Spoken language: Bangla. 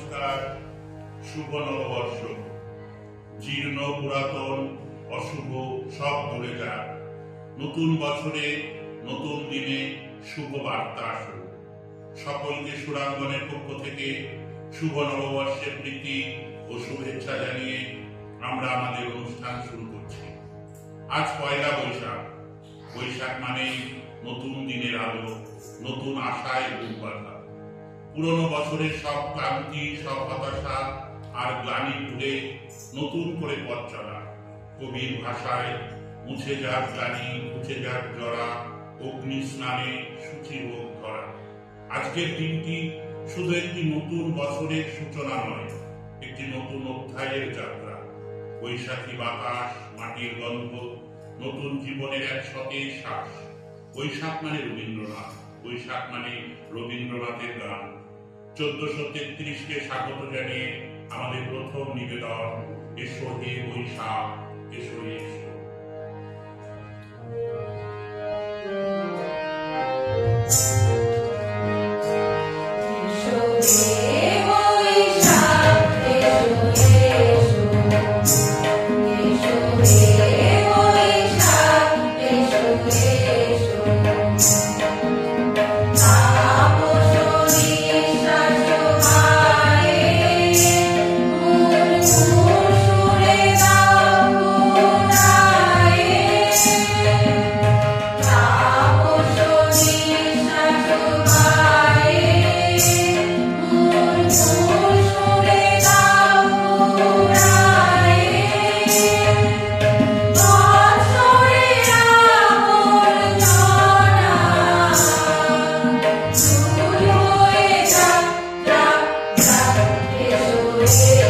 নমস্কার। শুভ নববর্ষ। জীর্ণ পুরাতন অশুভ সব দূরে যাক। নতুন বছরে নতুন দিনে শুভ বার্তা আসুক। সকলকে সুরাঙ্গনের পক্ষ থেকে শুভ নববর্ষের প্রীতি ও শুভেচ্ছা জানিয়ে আমরা আমাদের অনুষ্ঠান শুরু করছি। আজ পয়লা বৈশাখ। বৈশাখ মানেই নতুন দিনের আলো, নতুন আশায় বুক বাঁধা। পুরনো বছরের সব ক্লান্তি, সব হতাশা আর গ্লানি ভুলে নতুন করে পথ চলা। কবির ভাষায় মুছে যাক গ্লানি, মুছে যাক জরা, অগ্নি স্নানে সূচি হোক ধরা। আজকের দিনটি শুধু একটি নতুন বছরের সূচনা নয়, একটি নতুন অধ্যায়ের যাত্রা। বৈশাখী বাতাস, মাটির গন্ধ, নতুন জীবনের এক সতেজ শ্বাস। বৈশাখ মানে রবীন্দ্রনাথ, বৈশাখ মানে রবীন্দ্রনাথের গান। 1433কে স্বাগত জানিয়ে আমাদের প্রথম নিবেদন, এসো হে বৈশাখ, এসো এসো। Yeah.